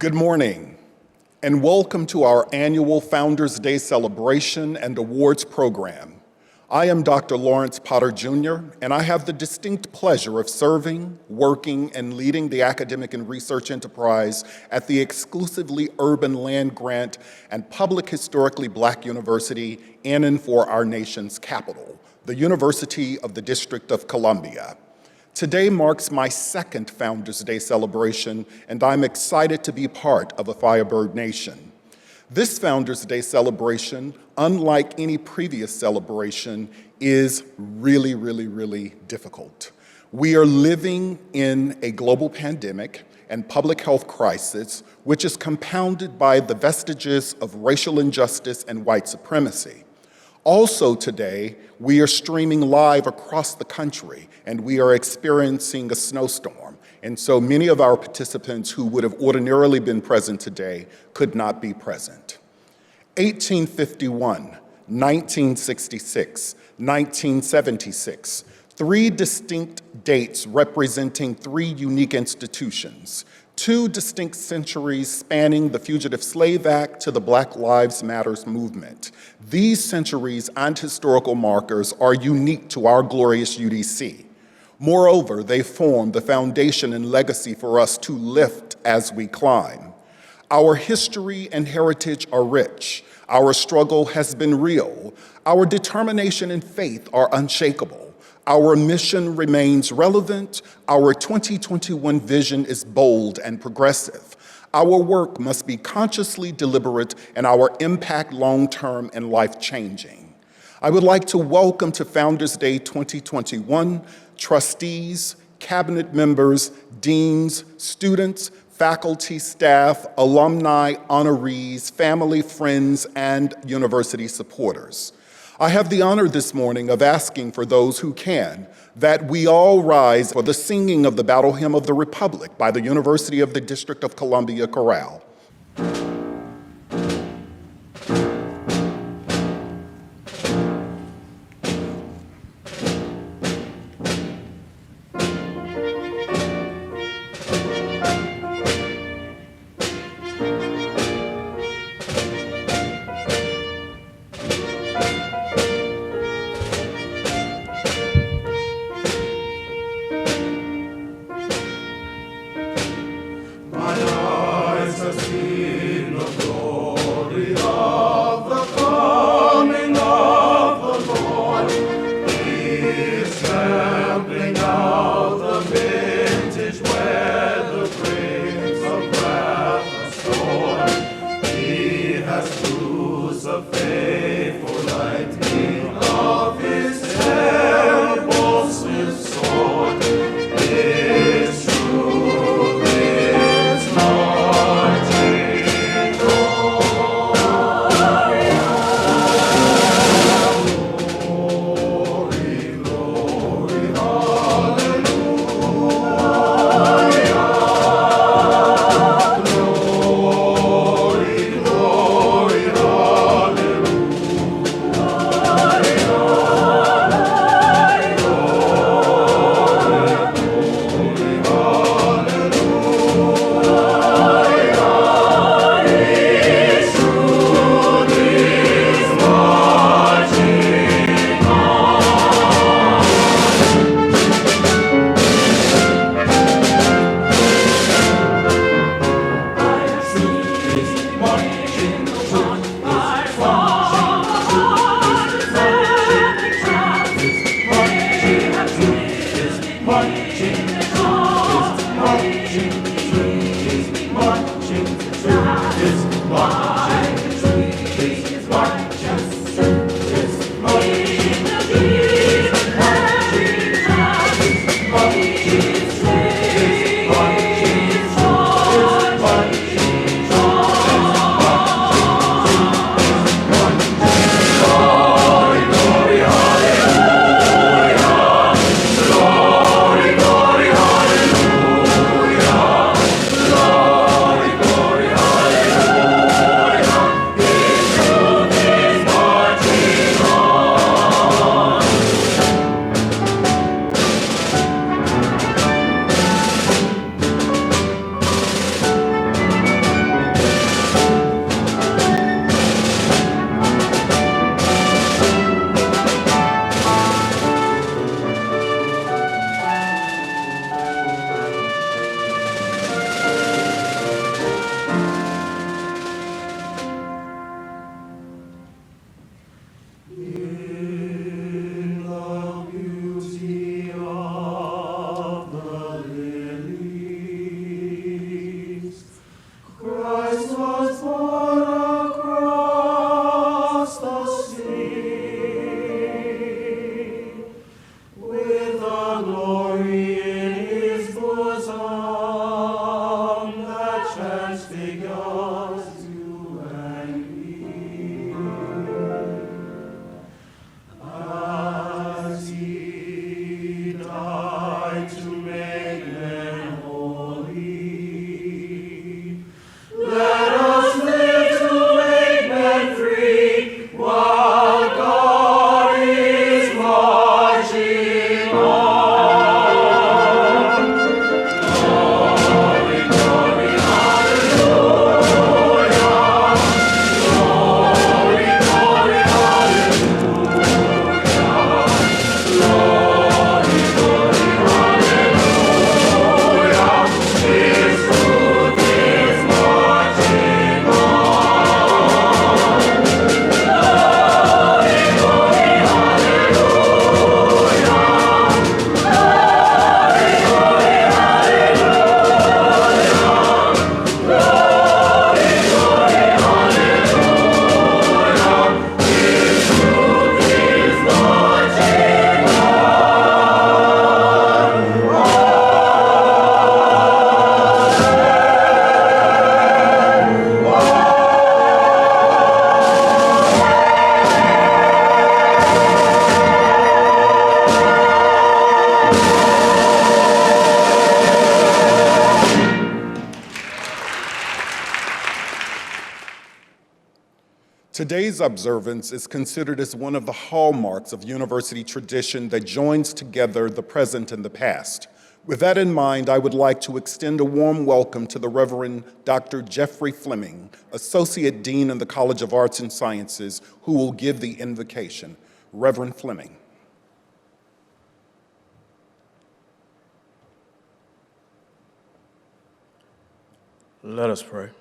Good morning, and welcome to our annual Founders Day celebration and awards program. I am Dr. Lawrence Potter Jr., and I have the distinct pleasure of serving, working, and leading the academic and research enterprise at the exclusively urban land-grant and public historically Black university in and for our nation's capital, the University of the District of Columbia. Today marks my second Founders Day celebration, and I'm excited to be part of a Firebird Nation. This Founders Day celebration, unlike any previous celebration, is really difficult. We are living in a global pandemic and public health crisis, which is compounded by the vestiges of racial injustice and white supremacy. Also today, we are streaming live across the country, and we are experiencing a snowstorm. And so many of our participants who would have ordinarily been present today could not be present. 1851, 1966, 1976, three distinct dates representing three unique institutions, two distinct centuries spanning the Fugitive Slave Act to the Black Lives Matter movement. These centuries and historical markers are unique to our glorious UDC. Moreover, they form the foundation and legacy for us to lift as we climb. Our history and heritage are rich. Our struggle has been real. Our determination and faith are unshakable. Our mission remains relevant. Our 2021 vision is bold and progressive. Our work must be consciously deliberate and our impact long-term and life-changing. I would like to welcome to Founders Day 2021 trustees, cabinet members, deans, students, faculty, staff, alumni, honorees, family, friends, and university supporters. I have the honor this morning of asking for those who can that we all rise for the singing of the Battle Hymn of the Republic by the University of the District of Columbia Chorale. Today's observance is considered as one of the hallmarks of university tradition that joins together the present and the past. With that in mind, I would like to extend a warm welcome to the Reverend Dr. Jeffrey Fleming, Associate Dean in the College of Arts and Sciences, who will give the invocation. Reverend Fleming. Let us pray.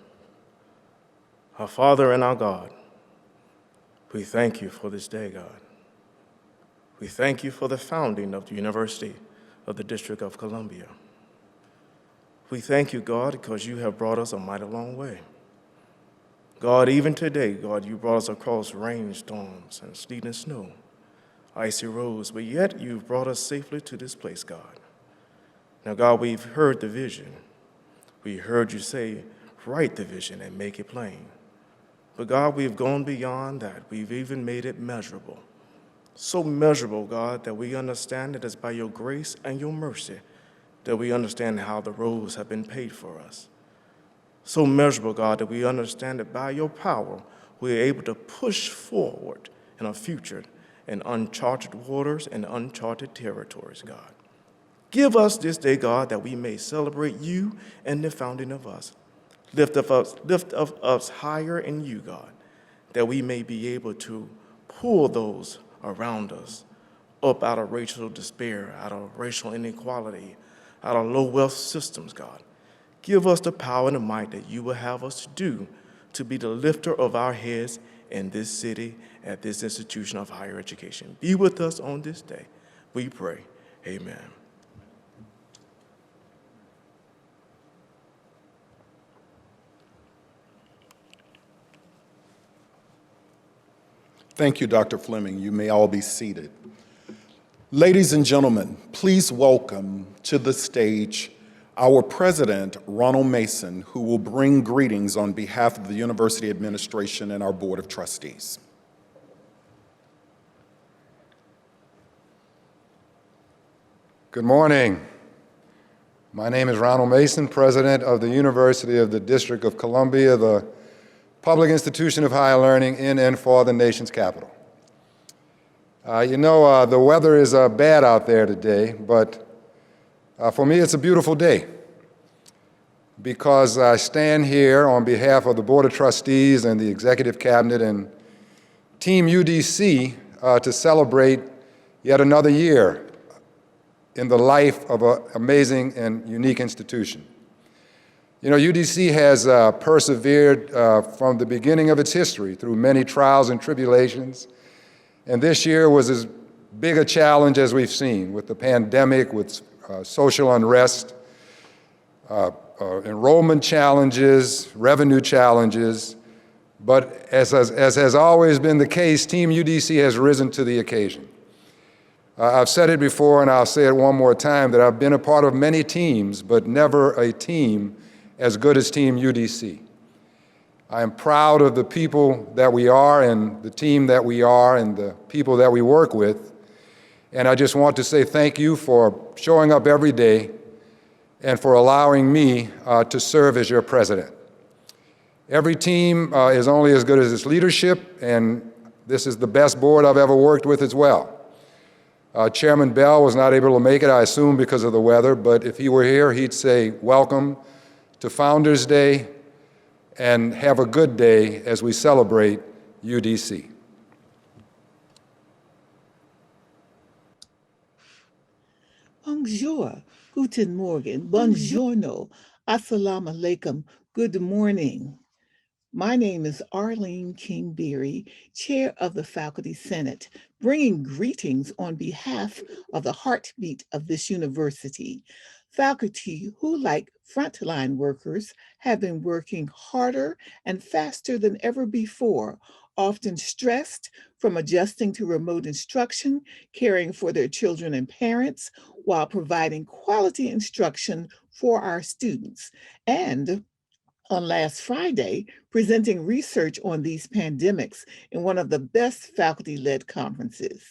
Our Father and our God, we thank you for this day, God. We thank you for the founding of the University of the District of Columbia. We thank you, God, because you have brought us a mighty long way. God, even today, God, you brought us across rainstorms and sleet and snow, icy roads, but yet you've brought us safely to this place, God. Now, God, we've heard the vision. We heard you say, write the vision and make it plain. But God, we've gone beyond that. We've even made it measurable. So measurable, God, that we understand it is by your grace and your mercy that we understand how the roads have been paid for us. So measurable, God, that we understand that by your power, we are able to push forward in a future in uncharted waters and uncharted territories, God. Give us this day, God, that we may celebrate you and the founding of us. Lift up us higher in you, God, that we may be able to pull those around us up out of racial despair, out of racial inequality, out of low wealth systems, God. Give us the power and the might that you will have us to do to be the lifter of our heads in this city, at this institution of higher education. Be with us on this day. We pray. Amen. Thank you, Dr. Fleming. You may all be seated. Ladies and gentlemen, please welcome to the stage our president, Ronald Mason, who will bring greetings on behalf of the university administration and our board of trustees. Good morning. My name is Ronald Mason, president of the University of the District of Columbia, the public institution of higher learning in and for the nation's capital. The weather is bad out there today, but for me it's a beautiful day because I stand here on behalf of the Board of Trustees and the Executive Cabinet and Team UDC to celebrate yet another year in the life of an amazing and unique institution. You know, UDC has persevered from the beginning of its history through many trials and tribulations, and this year was as big a challenge as we've seen with the pandemic, with social unrest, enrollment challenges, revenue challenges, but as has always been the case, Team UDC has risen to the occasion. I've said it before and I'll say it one more time that I've been a part of many teams, but never a team as good as Team UDC. I am proud of the people that we are and the team that we are and the people that we work with. And I just want to say thank you for showing up every day and for allowing me to serve as your president. Every team is only as good as its leadership, and this is the best board I've ever worked with as well. Chairman Bell was not able to make it, I assume because of the weather, but if he were here, he'd say welcome to Founders Day, and have a good day as we celebrate UDC. Bonjour, guten Morgen, buongiorno, assalamu alaikum, good morning. My name is Arlene King-Berry, Chair of the Faculty Senate, bringing greetings on behalf of the heartbeat of this university. Faculty who, like frontline workers, have been working harder and faster than ever before, often stressed from adjusting to remote instruction, caring for their children and parents, while providing quality instruction for our students. And on last Friday, presenting research on these pandemics in one of the best faculty-led conferences.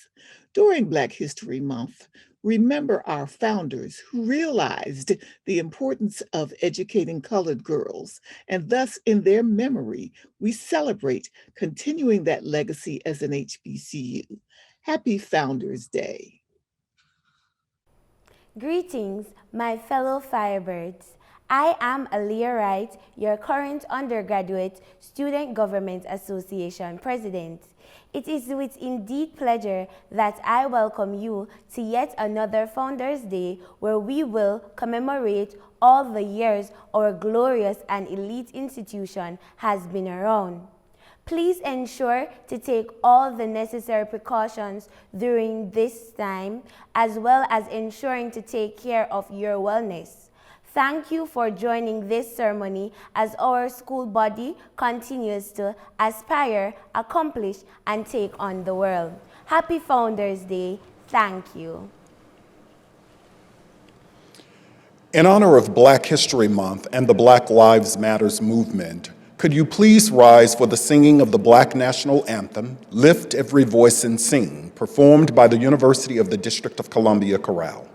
During Black History Month, remember our founders who realized the importance of educating colored girls, and thus in their memory, we celebrate continuing that legacy as an HBCU. Happy Founders Day. Greetings, my fellow Firebirds. I am Aaliyah Wright, your current undergraduate Student Government Association President. It is with indeed pleasure that I welcome you to yet another Founders Day where we will commemorate all the years our glorious and elite institution has been around. Please ensure to take all the necessary precautions during this time, as well as ensuring to take care of your wellness. Thank you for joining this ceremony as our school body continues to aspire, accomplish, and take on the world. Happy Founders Day. Thank you. In honor of Black History Month and the Black Lives Matters movement, could you please rise for the singing of the Black National Anthem, Lift Every Voice and Sing, performed by the University of the District of Columbia Chorale.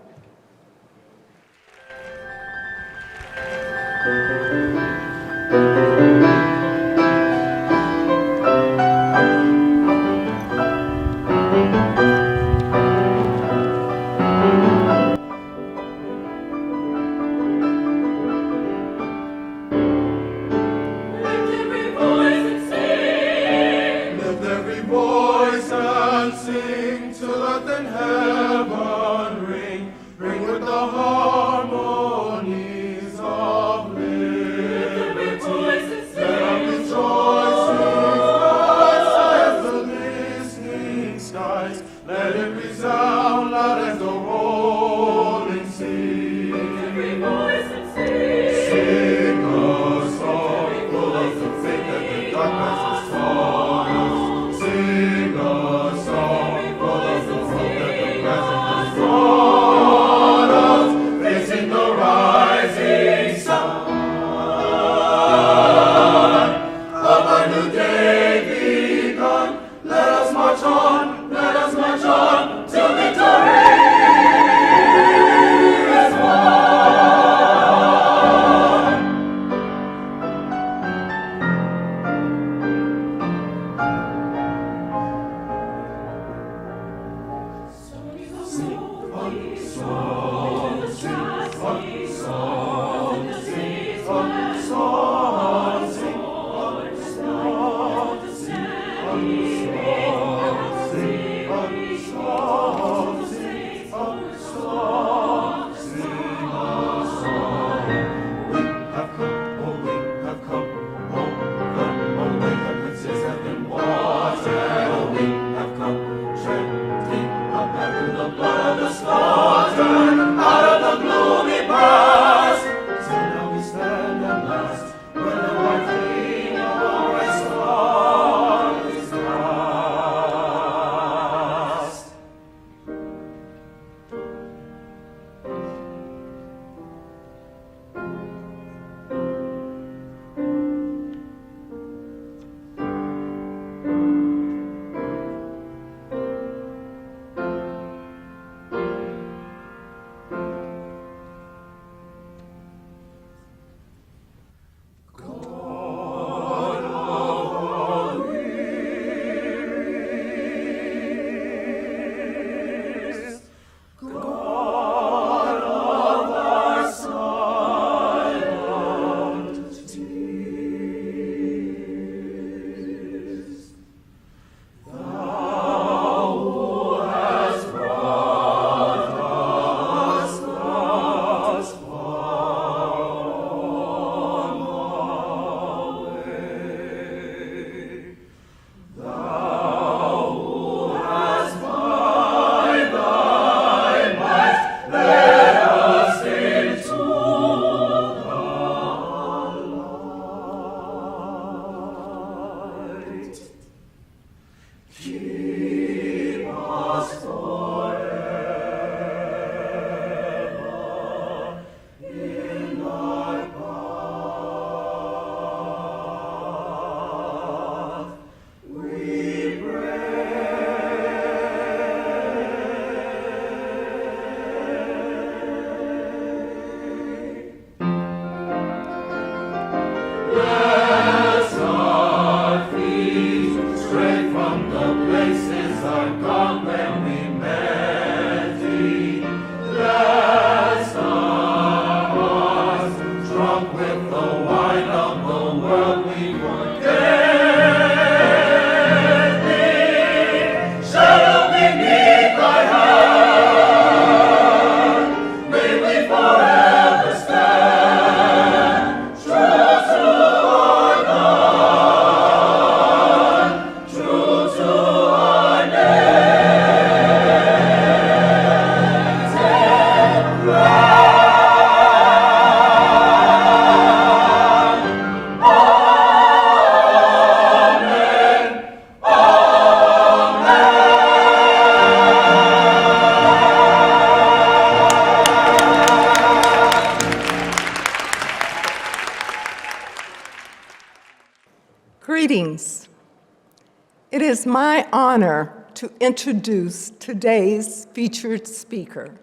It is my honor to introduce today's featured speaker,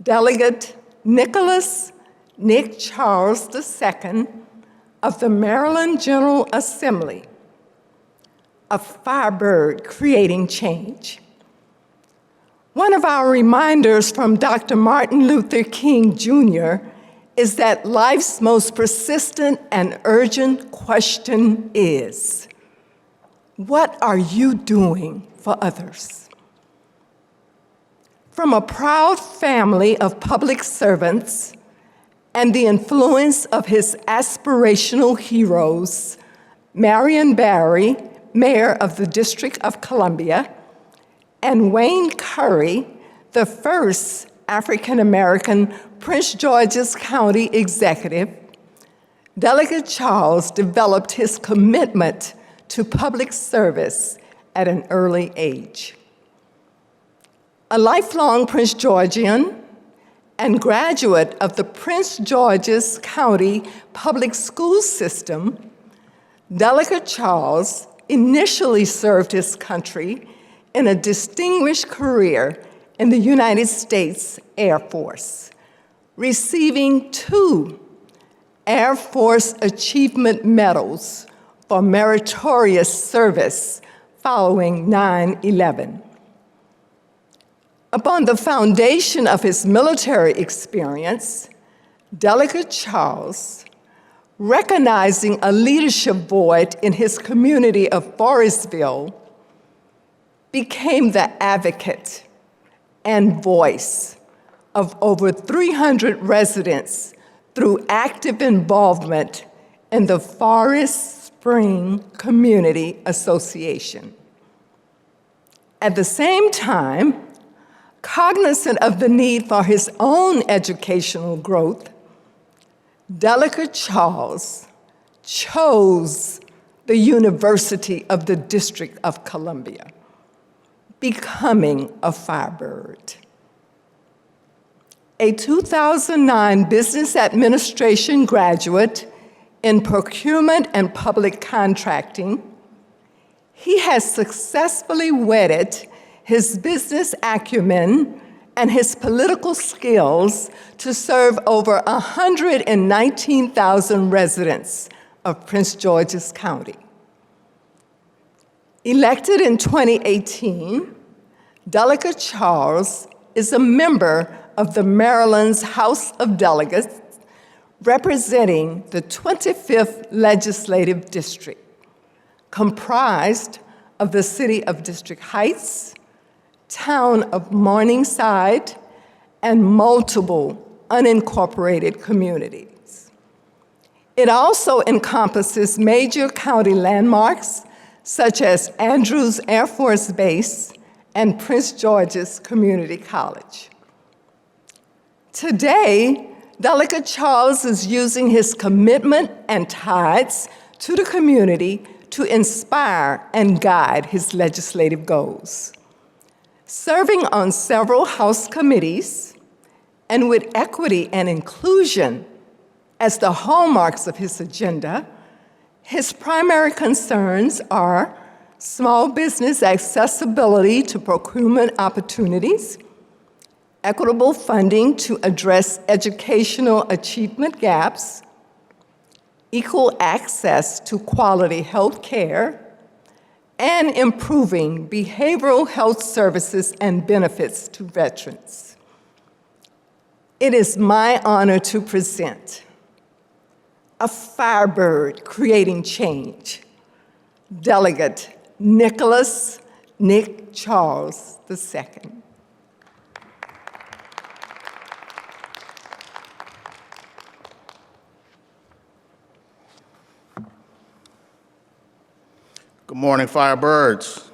Delegate Nicholas Nick Charles II of the Maryland General Assembly, a firebird creating change. One of our reminders from Dr. Martin Luther King Jr. is that life's most persistent and urgent question is, what are you doing for others? From a proud family of public servants and the influence of his aspirational heroes, Marion Barry, Mayor of the District of Columbia, and Wayne Curry, the first African-American Prince George's County executive, Delegate Charles developed his commitment to public service at an early age. A lifelong Prince Georgian and graduate of the Prince George's County public school system, Delegate Charles initially served his country in a distinguished career in the United States Air Force, receiving 2 Air Force Achievement Medals for meritorious service following 9/11. Upon the foundation of his military experience, Delegate Charles, recognizing a leadership void in his community of Forestville, became the advocate and voice of over 300 residents through active involvement in the Forest Spring Community Association. At the same time, cognizant of the need for his own educational growth, Delegate Charles chose the University of the District of Columbia, becoming a firebird. A 2009 business administration graduate in procurement and public contracting, he has successfully wedded his business acumen and his political skills to serve over 119,000 residents of Prince George's County. Elected in 2018, Delegate Charles is a member of the Maryland's House of Delegates, representing the 25th Legislative District, comprised of the city of District Heights, town of Morningside, and multiple unincorporated communities. It also encompasses major county landmarks such as Andrews Air Force Base and Prince George's Community College. Today, Delegate Charles is using his commitment and ties to the community to inspire and guide his legislative goals. Serving on several House committees and with equity and inclusion as the hallmarks of his agenda, his primary concerns are small business accessibility to procurement opportunities, equitable funding to address educational achievement gaps, equal access to quality health care, and improving behavioral health services and benefits to veterans. It is my honor to present a firebird creating change, Delegate Nicholas Nick Charles II. Good morning, Firebirds.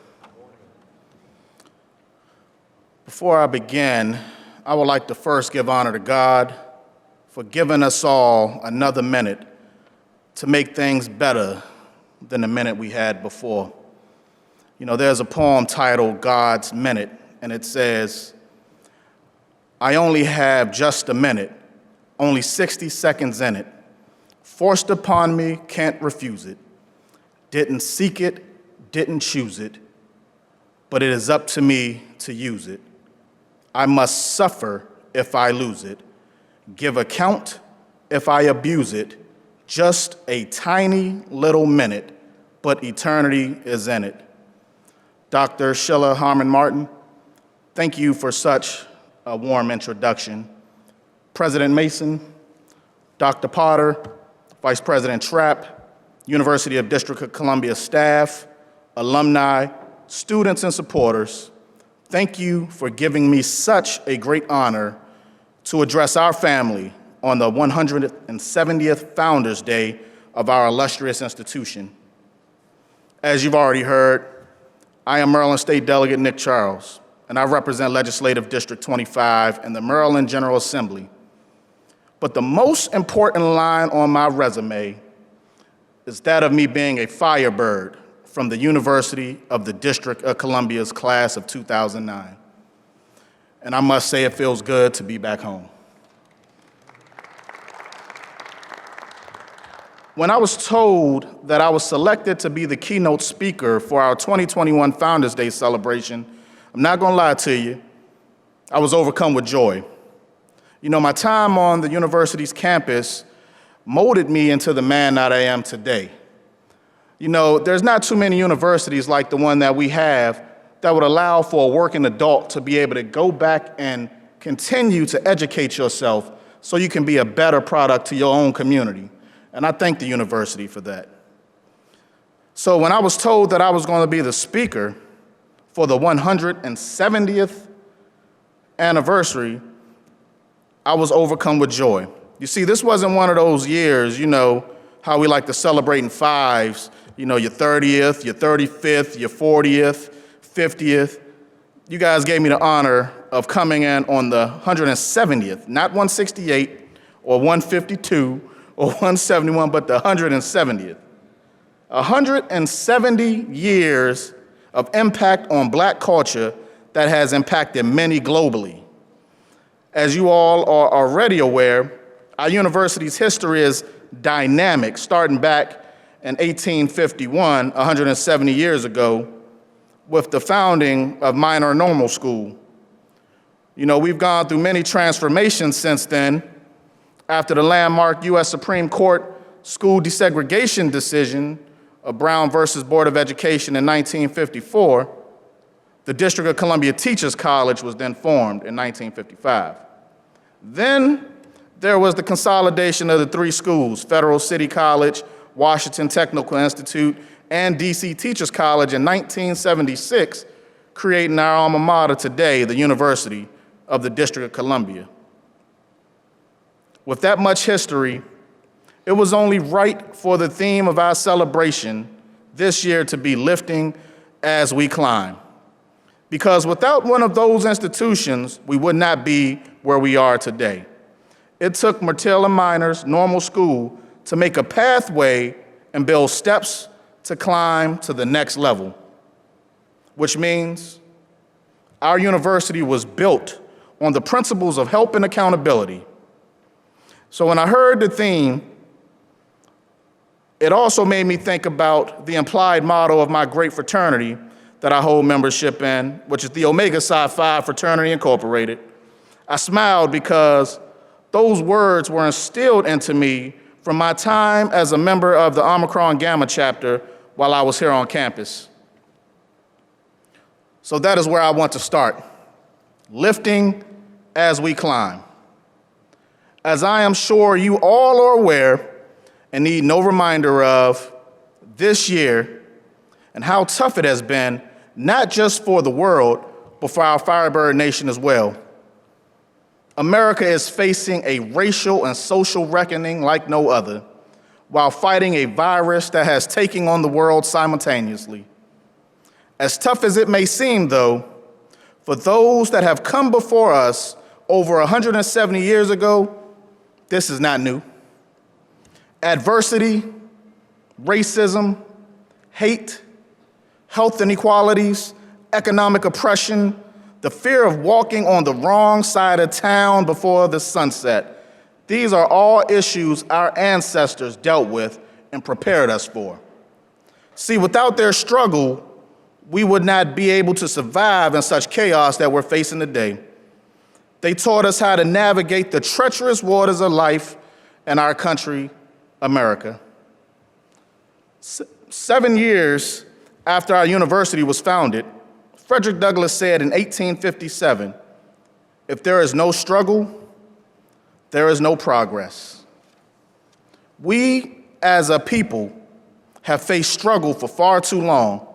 Before I begin, I would like to first give honor to God for giving us all another minute to make things better than the minute we had before. You know, there's a poem titled God's Minute, and it says, I only have just a minute, only 60 seconds in it. Forced upon me, can't refuse it. Didn't seek it, didn't choose it, but it is up to me to use it. I must suffer if I lose it, give account if I abuse it, just a tiny little minute, but eternity is in it. Dr. Sheila Harmon Martin, thank you for such a warm introduction. President Mason, Dr. Potter, Vice President Trapp, University of District of Columbia staff, alumni, students, and supporters, thank you for giving me such a great honor to address our family on the 170th Founders Day of our illustrious institution. As you've already heard, I am Maryland State Delegate Nick Charles, and I represent Legislative District 25 in the Maryland General Assembly. But the most important line on my resume is that of me being a Firebird from the University of the District of Columbia's class of 2009. And I must say it feels good to be back home. When I was told that I was selected to be the keynote speaker for our 2021 Founders Day celebration, I'm not gonna lie to you, I was overcome with joy. You know, my time on the university's campus molded me into the man that I am today. You know, there's not too many universities like the one that we have that would allow for a working adult to be able to go back and continue to educate yourself so you can be a better product to your own community. And I thank the university for that. So when I was told that I was going to be the speaker for the 170th anniversary, I was overcome with joy. You see, this wasn't one of those years, you know, how we like to celebrate in fives, you know, your 30th, your 35th, your 40th, 50th. You guys gave me the honor of coming in on the 170th, not 168 or 152 or 171, but the 170th. 170 years of impact on Black culture that has impacted many globally. As you all are already aware, our university's history is dynamic, starting back in 1851, 170 years ago, with the founding of Minor Normal School. You know, we've gone through many transformations since then. After the landmark U.S. Supreme Court school desegregation decision of Brown versus Board of Education in 1954, the District of Columbia Teachers College was then formed in 1955. Then there was the consolidation of the three schools, Federal City College, Washington Technical Institute, and DC Teachers College in 1976, creating our alma mater today, the University of the District of Columbia. With that much history, it was only right for the theme of our celebration this year to be lifting as we climb. Because without one of those institutions, we would not be where we are today. It took Mertilla Minor's Normal School to make a pathway and build steps to climb to the next level, which means our university was built on the principles of help and accountability. So when I heard the theme, it also made me think about the implied motto of my great fraternity that I hold membership in, which is the Omega Psi Phi Fraternity Incorporated. I smiled because those words were instilled into me from my time as a member of the Omicron Gamma chapter while I was here on campus. So that is where I want to start, lifting as we climb. As I am sure you all are aware and need no reminder of this year and how tough it has been, not just for the world, but for our Firebird Nation as well. America is facing a racial and social reckoning like no other, while fighting a virus that has taken on the world simultaneously. As tough as it may seem, though, for those that have come before us over 170 years ago, this is not new. Adversity, racism, hate, health inequalities, economic oppression, the fear of walking on the wrong side of town before the sunset. These are all issues our ancestors dealt with and prepared us for. See, without their struggle, we would not be able to survive in such chaos that we're facing today. They taught us how to navigate the treacherous waters of life in our country, America. 7 years after our university was founded, Frederick Douglass said in 1857, "If there is no struggle, there is no progress." We, as a people, have faced struggle for far too long.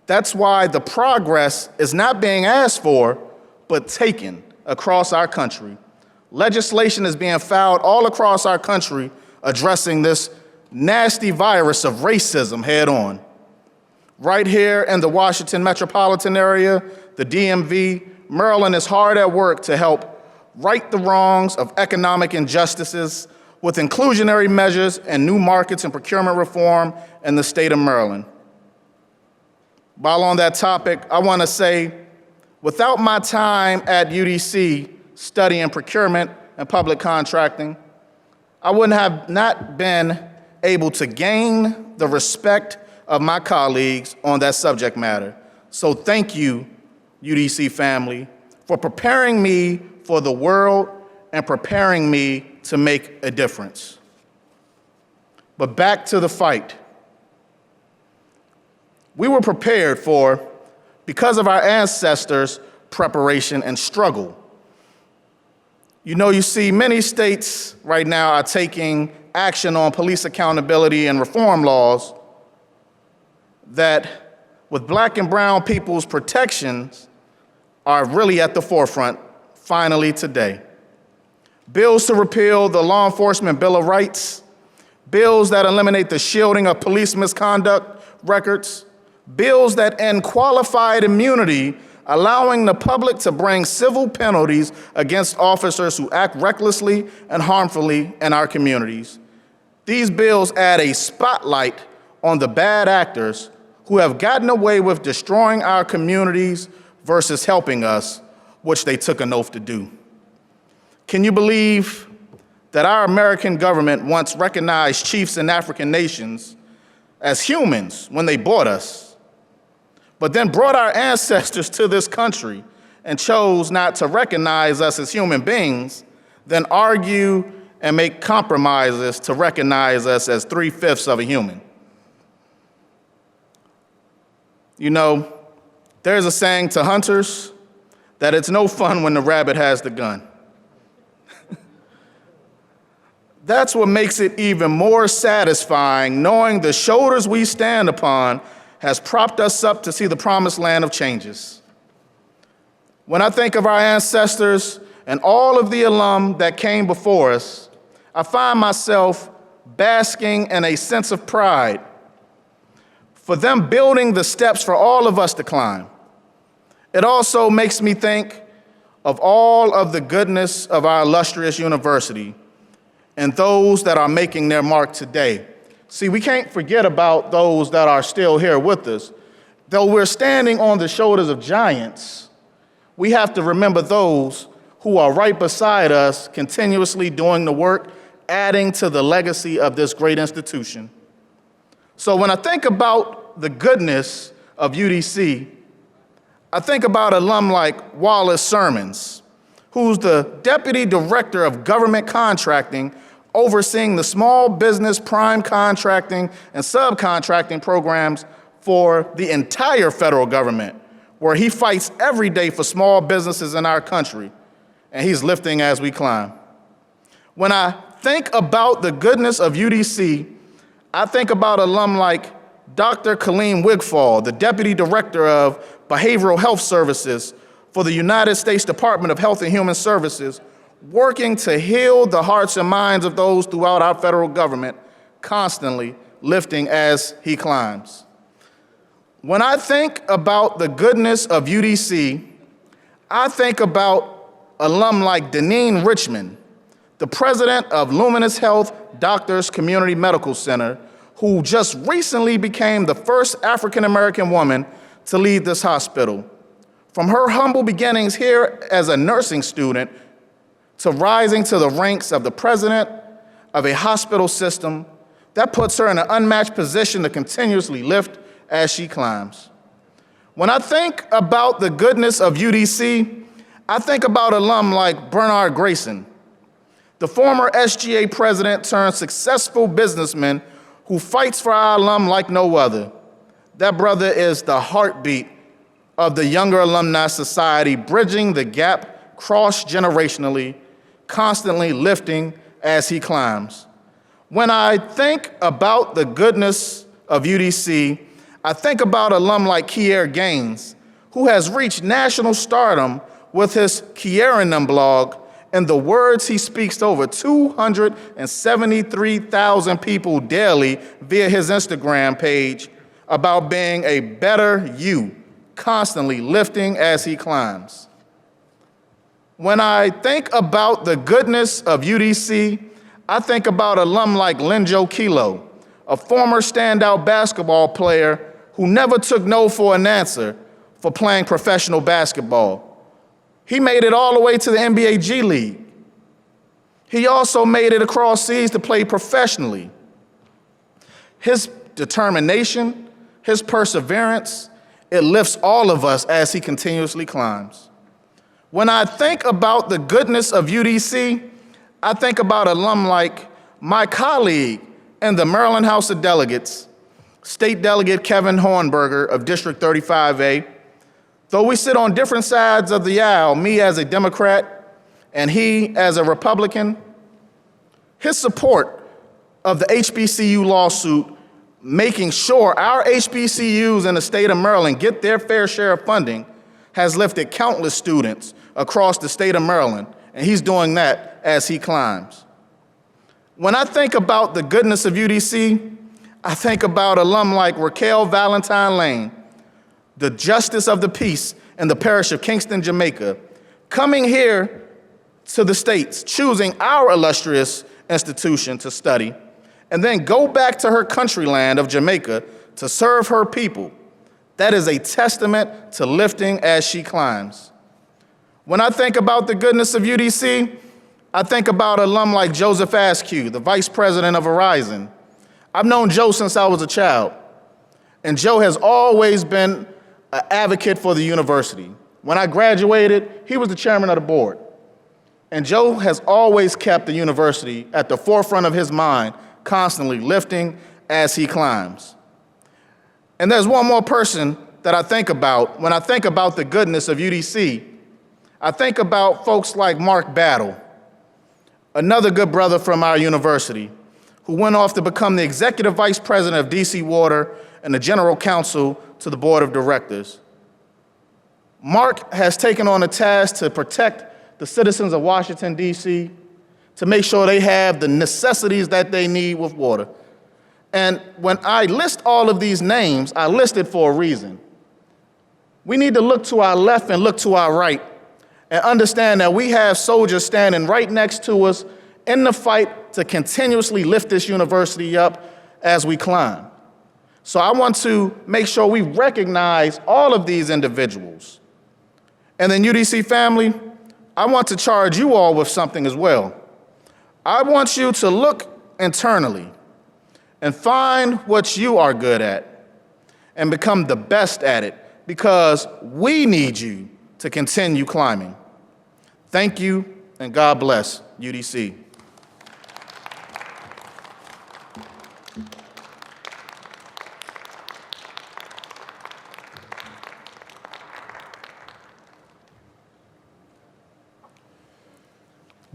That's why the progress is not being asked for, but taken across our country. Legislation is being filed all across our country addressing this nasty virus of racism head on. Right here in the Washington metropolitan area, the DMV, Maryland is hard at work to help right the wrongs of economic injustices with inclusionary measures and new markets and procurement reform in the state of Maryland. While on that topic, I want to say, without my time at UDC studying procurement and public contracting, I wouldn't have not been able to gain the respect of my colleagues on that subject matter. So thank you, UDC family, for preparing me for the world and preparing me to make a difference. But back to the fight. We were prepared for, because of our ancestors' preparation and struggle. You see, many states right now are taking action on police accountability and reform laws that, with Black and brown people's protections, are really at the forefront, finally today. Bills to repeal the Law Enforcement Bill of Rights, bills that eliminate the shielding of police misconduct records, bills that end qualified immunity, allowing the public to bring civil penalties against officers who act recklessly and harmfully in our communities. These bills add a spotlight on the bad actors who have gotten away with destroying our communities versus helping us, which they took an oath to do. Can you believe that our American government once recognized chiefs in African nations as humans when they bought us, but then brought our ancestors to this country and chose not to recognize us as human beings, then argue and make compromises to recognize us as 3/5 of a human? There's a saying to hunters that it's no fun when the rabbit has the gun. That's what makes it even more satisfying, knowing the shoulders we stand upon has propped us up to see the promised land of changes. When I think of our ancestors and all of the alum that came before us, I find myself basking in a sense of pride for them building the steps for all of us to climb. It also makes me think of all of the goodness of our illustrious university and those that are making their mark today. See, we can't forget about those that are still here with us. Though we're standing on the shoulders of giants, we have to remember those who are right beside us, continuously doing the work, adding to the legacy of this great institution. So when I think about the goodness of UDC, I think about alum like Wallace Sermons, who's the Deputy Director of Government Contracting, overseeing the small business prime contracting and subcontracting programs for the entire federal government, where he fights every day for small businesses in our country, and he's lifting as we climb. When I think about the goodness of UDC, I think about alum like Dr. Colleen Wigfall, the Deputy Director of Behavioral Health Services for the United States Department of Health and Human Services, working to heal the hearts and minds of those throughout our federal government, constantly lifting as he climbs. When I think about the goodness of UDC, I think about alum like Deneen Richmond, the president of Luminous Health Doctors Community Medical Center, who just recently became the first African-American woman to lead this hospital. From her humble beginnings here as a nursing student to rising to the ranks of the president of a hospital system That puts her in an unmatched position to continuously lift as she climbs. When I think about the goodness of UDC, I think about alum like Bernard Grayson, the former SGA president turned successful businessman who fights for our alum like no other. That brother is the heartbeat of the Younger Alumni Society, bridging the gap cross-generationally, constantly lifting as he climbs. When I think about the goodness of UDC, I think about alum like Kier Gaines, who has reached national stardom with his Kieranum blog and the words he speaks to over 273,000 people daily via his Instagram page about being a better you, constantly lifting as he climbs. When I think about the goodness of UDC, I think about alum like Linjo Kilo, a former standout basketball player who never took no for an answer for playing professional basketball. He made it all the way to the NBA G League. He also made it across seas to play professionally. His determination, his perseverance, it lifts all of us as he continuously climbs. When I think about the goodness of UDC, I think about alum like my colleague in the Maryland House of Delegates, State Delegate Kevin Hornberger of District 35A. Though we sit on different sides of the aisle, me as a Democrat and he as a Republican, his support of the HBCU lawsuit, making sure our HBCUs in the state of Maryland get their fair share of funding, has lifted countless students across the state of Maryland, and he's doing that as he climbs. When I think about the goodness of UDC, I think about alum like Raquel Valentine Lane, the Justice of the Peace in the parish of Kingston, Jamaica, coming here to the States, choosing our illustrious institution to study, and then go back to her country land of Jamaica to serve her people. That is a testament to lifting as she climbs. When I think about the goodness of UDC, I think about alum like Joseph Askew, the vice president of Verizon. I've known Joe since I was a child, and Joe has always been an advocate for the university. When I graduated, he was the chairman of the board. And Joe has always kept the university at the forefront of his mind, constantly lifting as he climbs. And there's one more person that I think about when I think about the goodness of UDC. I think about folks like Mark Battle, another good brother from our university, who went off to become the executive vice president of DC Water and the general counsel to the board of directors. Mark has taken on a task to protect the citizens of Washington, D.C., to make sure they have the necessities that they need with water. And when I list all of these names, I list it for a reason. We need to look to our left and look to our right and understand that we have soldiers standing right next to us in the fight to continuously lift this university up as we climb. So I want to make sure we recognize all of these individuals. And then UDC family, I want to charge you all with something as well. I want you to look internally and find what you are good at and become the best at it, because we need you to continue climbing. Thank you, and God bless UDC.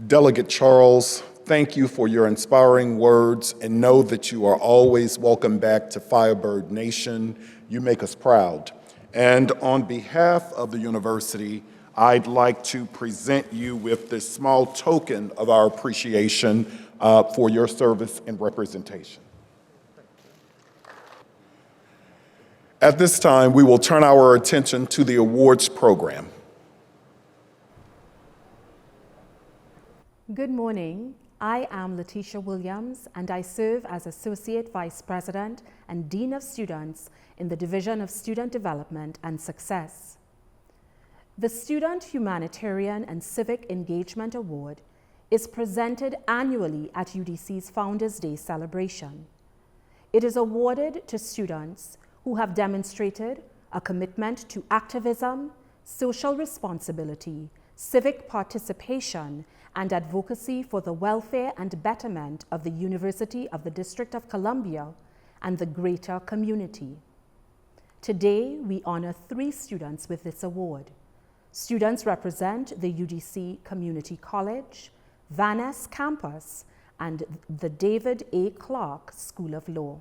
Delegate Charles, thank you for your inspiring words, and know that you are always welcome back to Firebird Nation. You make us proud. And on behalf of the university, I'd like to present you with this small token of our appreciation for your service and representation. At this time, we will turn our attention to the awards program. Good morning. I am Letitia Williams, and I serve as Associate Vice President and Dean of Students in the Division of Student Development and Success. The Student Humanitarian and Civic Engagement Award is presented annually at UDC's Founders Day celebration. It is awarded to students who have demonstrated a commitment to activism, social responsibility, civic participation, and advocacy for the welfare and betterment of the University of the District of Columbia and the greater community. Today, we honor 3 students with this award. Students represent the UDC Community College, Van Ness Campus, and the David A. Clark School of Law.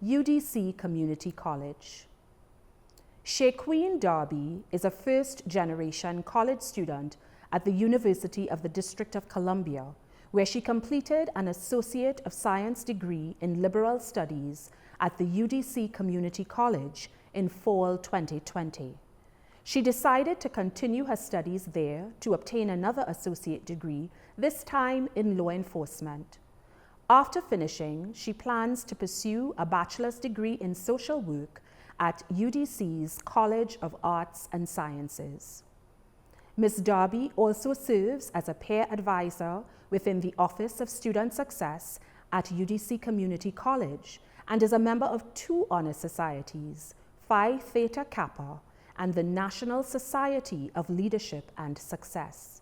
UDC Community College. Shaqueen Darby is a first-generation college student at the University of the District of Columbia, where she completed an Associate of Science degree in Liberal Studies at the UDC Community College in fall 2020. She decided to continue her studies there to obtain another associate degree, this time in law enforcement. After finishing, she plans to pursue a bachelor's degree in social work at UDC's College of Arts and Sciences. Ms. Darby also serves as a peer advisor within the Office of Student Success at UDC Community College and is a member of 2 honor societies, Phi Theta Kappa and the National Society of Leadership and Success.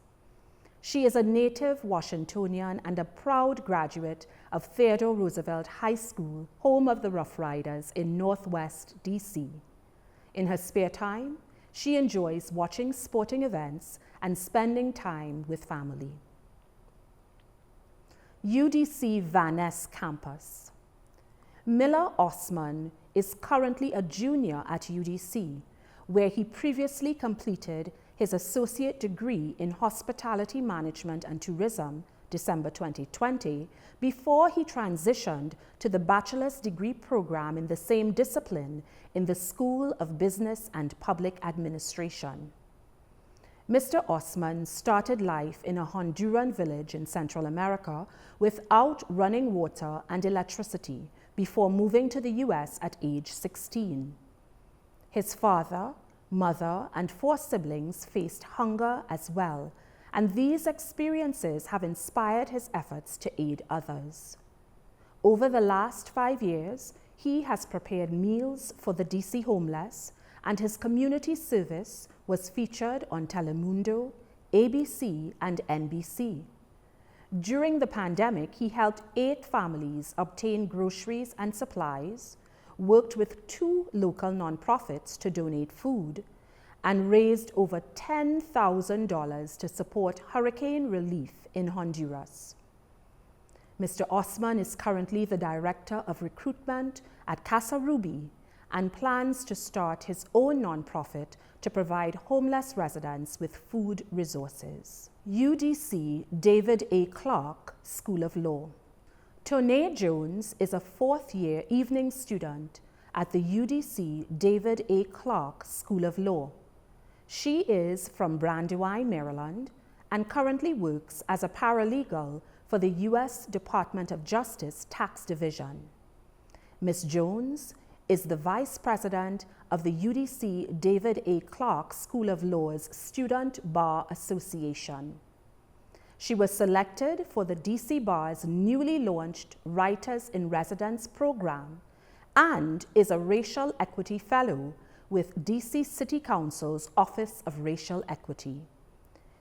She is a native Washingtonian and a proud graduate of Theodore Roosevelt High School, home of the Rough Riders in Northwest DC. In her spare time, she enjoys watching sporting events and spending time with family. UDC Van Ness Campus. Miller Osman is currently a junior at UDC, where he previously completed his associate degree in hospitality management and tourism, December 2020, before he transitioned to the bachelor's degree program in the same discipline in the School of Business and Public Administration. Mr. Osman started life in a Honduran village in Central America without running water and electricity before moving to the US at age 16. His father, mother, and 4 siblings faced hunger as well, and these experiences have inspired his efforts to aid others. Over the last 5 years, he has prepared meals for the DC homeless, and his community service was featured on Telemundo, ABC, and NBC. During the pandemic, he helped 8 families obtain groceries and supplies, worked with 2 local nonprofits to donate food, and raised over $10,000 to support hurricane relief in Honduras. Mr. Osman is currently the Director of Recruitment at Casa Ruby and plans to start his own nonprofit to provide homeless residents with food resources. UDC David A. Clark School of Law. Tonae Jones is a 4th-year evening student at the UDC David A. Clark School of Law. She is from Brandywine, Maryland, and currently works as a paralegal for the U.S. Department of Justice Tax Division. Ms. Jones is the Vice President of the UDC David A. Clark School of Law's Student Bar Association. She was selected for the DC Bar's newly launched Writers in Residence program and is a Racial Equity Fellow with DC City Council's Office of Racial Equity.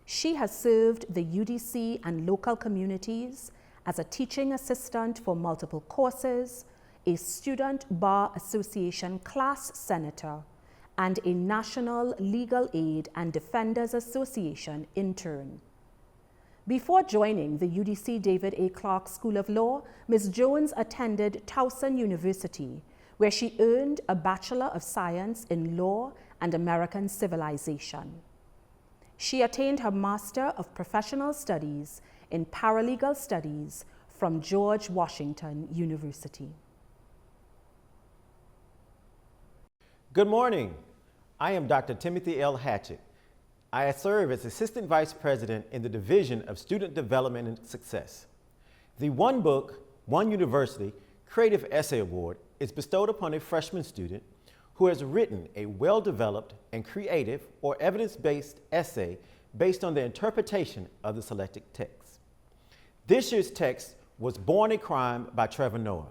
She has served the UDC and local communities as a teaching assistant for multiple courses, a Student Bar Association class senator, and a National Legal Aid and Defenders Association intern. Before joining the UDC David A. Clark School of Law, Ms. Jones attended Towson University, where she earned a Bachelor of Science in Law and American Civilization. She attained her Master of Professional Studies in Paralegal Studies from George Washington University. Good morning. I am Dr. Timothy L. Hatchett. I serve as Assistant Vice President in the Division of Student Development and Success. The One Book, One University Creative Essay Award is bestowed upon a freshman student who has written a well-developed and creative or evidence-based essay based on the interpretation of the selected text. This year's text was Born a Crime by Trevor Noah.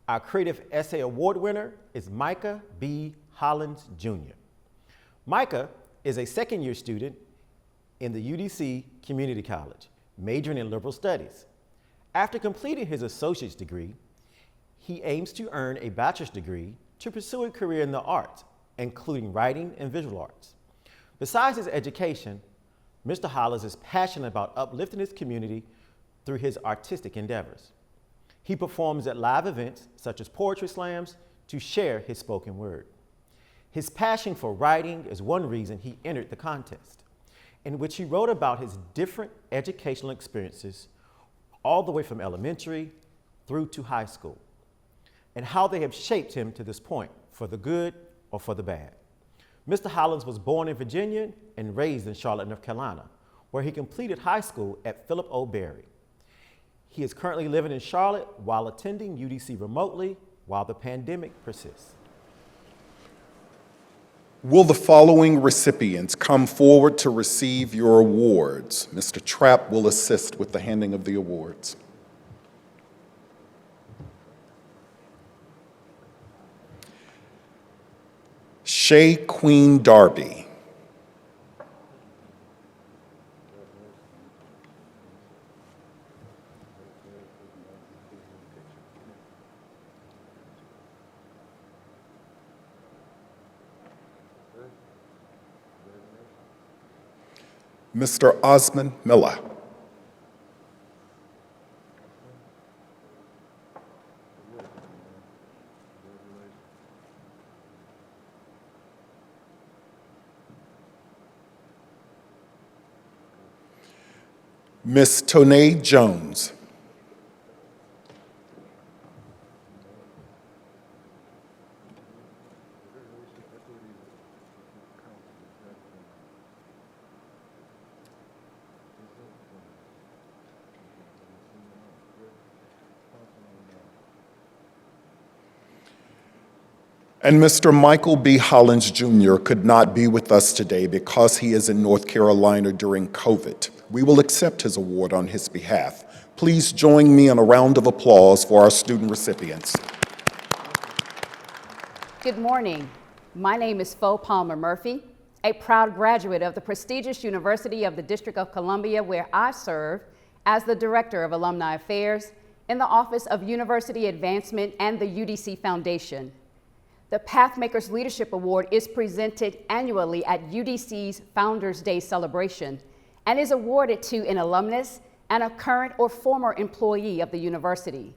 Our Creative Essay Award winner is Micah B. Hollins, Jr. Micah is a second-year student in the UDC Community College, majoring in liberal studies. After completing his associate's degree, he aims to earn a bachelor's degree to pursue a career in the arts, including writing and visual arts. Besides his education, Mr. Hollins is passionate about uplifting his community through his artistic endeavors. He performs at live events such as poetry slams to share his spoken word. His passion for writing is one reason he entered the contest, in which he wrote about his different educational experiences all the way from elementary through to high school, and how they have shaped him to this point, for the good or for the bad. Mr. Hollins was born in Virginia and raised in Charlotte, North Carolina, where he completed high school at Philip O. Berry. He is currently living in Charlotte while attending UDC remotely while the pandemic persists. Will the following recipients come forward to receive your awards? Mr. Trapp will assist with the handing of the awards. Shay Queen Darby. Mr. Osmond Miller. Ms. Tonae Jones. And Mr. Michael B. Hollins Jr. could not be with us today because he is in North Carolina during COVID. We will accept his award on his behalf. Please join me in a round of applause for our student recipients. Good morning. My name is Fo Palmer Murphy, a proud graduate of the prestigious University of the District of Columbia, where I serve as the Director of Alumni Affairs in the Office of University Advancement and the UDC Foundation. The Pathmakers Leadership Award is presented annually at UDC's Founders Day celebration and is awarded to an alumnus and a current or former employee of the university.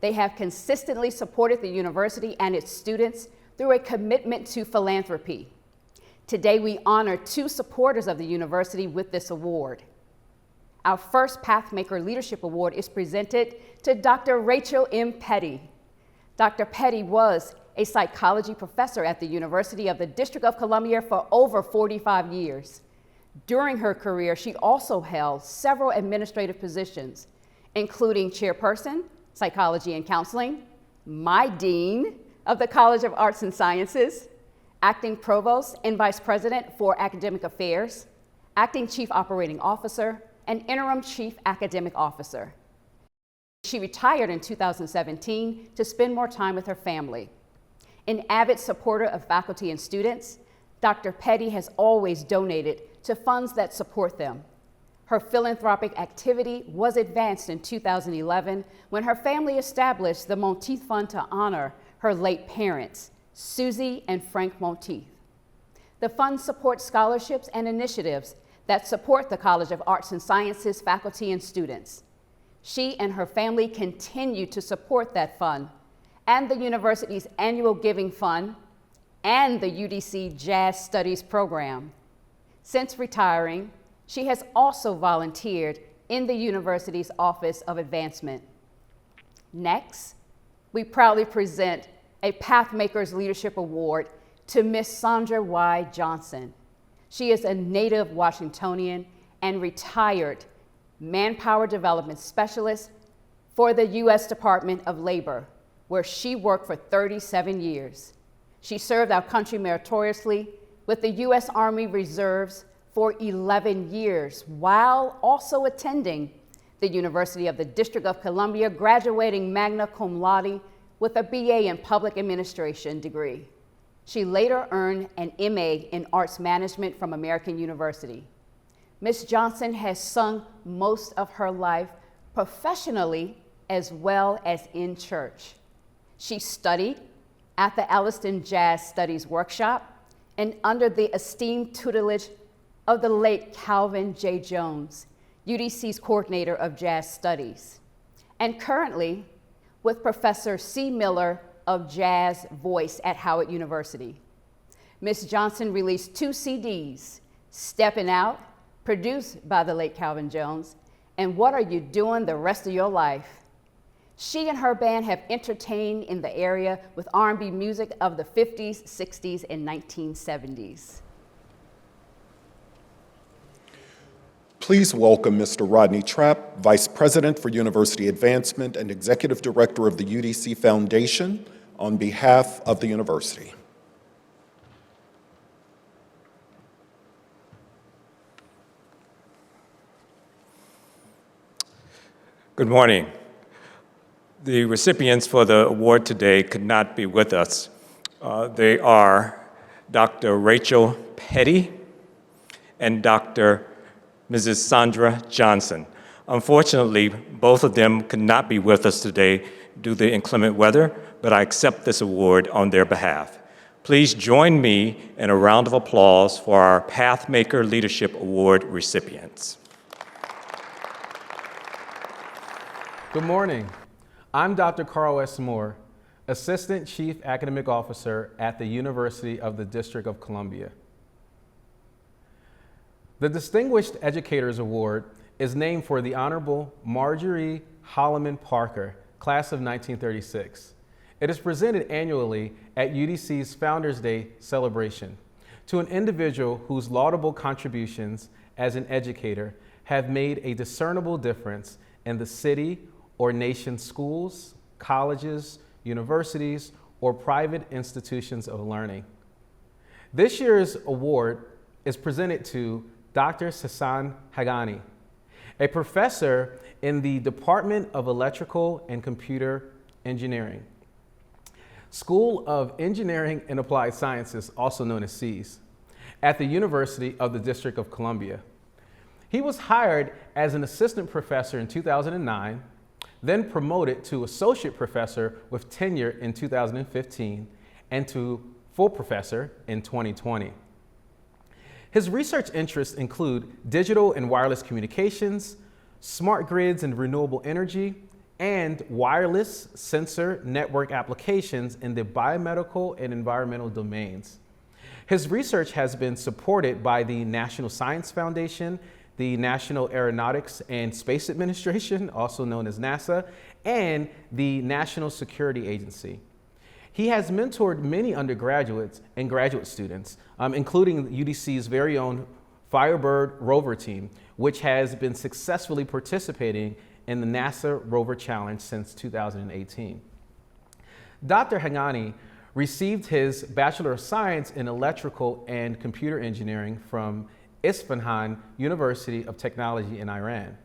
They have consistently supported the university and its students through a commitment to philanthropy. Today, we honor 2 supporters of the university with this award. Our first Pathmaker Leadership Award is presented to Dr. Rachel M. Petty. Dr. Petty was a psychology professor at the University of the District of Columbia for over 45 years. During her career, she also held several administrative positions, including chairperson, psychology and counseling, my dean of the College of Arts and Sciences, acting provost and vice president for academic affairs, acting chief operating officer, and interim chief academic officer. She retired in 2017 to spend more time with her family. An avid supporter of faculty and students, Dr. Petty has always donated to funds that support them. Her philanthropic activity was advanced in 2011 when her family established the Monteith Fund to honor her late parents, Susie and Frank Monteith. The fund supports scholarships and initiatives that support the College of Arts and Sciences faculty and students. She and her family continue to support that fund and the university's annual giving fund and the UDC Jazz Studies program. Since retiring, she has also volunteered in the university's Office of Advancement. Next, we proudly present a Pathmakers Leadership Award to Miss Sandra Y. Johnson. She is a native Washingtonian and retired Manpower Development Specialist for the U.S. Department of Labor, where she worked for 37 years. She served our country meritoriously with the U.S. Army Reserves for 11 years, while also attending the University of the District of Columbia, graduating magna cum laude with a BA in Public Administration degree. She later earned an MA in Arts Management from American University. Ms. Johnson has sung most of her life professionally as well as in church. She studied at the Alliston Jazz Studies Workshop and under the esteemed tutelage of the late Calvin J. Jones, UDC's coordinator of jazz studies, and currently with Professor C. Miller of Jazz Voice at Howard University. Ms. Johnson released 2 CDs, Steppin' Out, produced by the late Calvin Jones, and What Are You Doing the Rest of Your Life? She and her band have entertained in the area with R&B music of the 50s, 60s, and 1970s. Please welcome Mr. Rodney Trapp, Vice President for University Advancement and Executive Director of the UDC Foundation, on behalf of the university. Good morning. The recipients for the award today could not be with us. They are Dr. Rachel Petty and Dr. Mrs. Sandra Johnson. Unfortunately, both of them could not be with us today due to inclement weather, but I accept this award on their behalf. Please join me in a round of applause for our Pathmaker Leadership Award recipients. Good morning. I'm Dr. Carl S. Moore, Assistant Chief Academic Officer at the University of the District of Columbia. The Distinguished Educators Award is named for the Honorable Marjorie Holloman Parker, class of 1936. It is presented annually at UDC's Founders Day celebration to an individual whose laudable contributions as an educator have made a discernible difference in the city or nation's schools, colleges, universities, or private institutions of learning. This year's award is presented to Dr. Sasan Hagani, a professor in the Department of Electrical and Computer Engineering, School of Engineering and Applied Sciences, also known as SEAS, at the University of the District of Columbia. He was hired as an assistant professor in 2009, then promoted to associate professor with tenure in 2015, and to full professor in 2020. His research interests include digital and wireless communications, smart grids and renewable energy, and wireless sensor network applications in the biomedical and environmental domains. His research has been supported by the National Science Foundation, the National Aeronautics and Space Administration, also known as NASA, and the National Security Agency. He has mentored many undergraduates and graduate students, including UDC's very own Firebird rover team, which has been successfully participating in the NASA Rover Challenge since 2018. Dr. Hagani received his Bachelor of Science in Electrical and Computer Engineering from Isfahan University of Technology in Iran,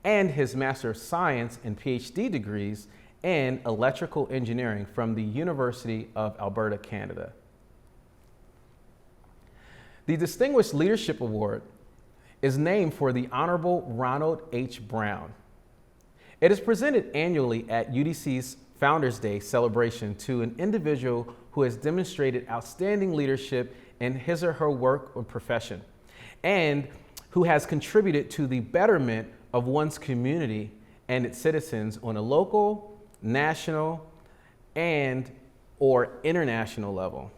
and his Master of Science and PhD degrees in Electrical Engineering from the University of Alberta, Canada. The Distinguished Leadership Award is named for the Honorable Ronald H. Brown. It is presented annually at UDC's Founders Day celebration to an individual who has demonstrated outstanding leadership in his or her work or profession, and who has contributed to the betterment of one's community and its citizens on a local, national, and/or international level.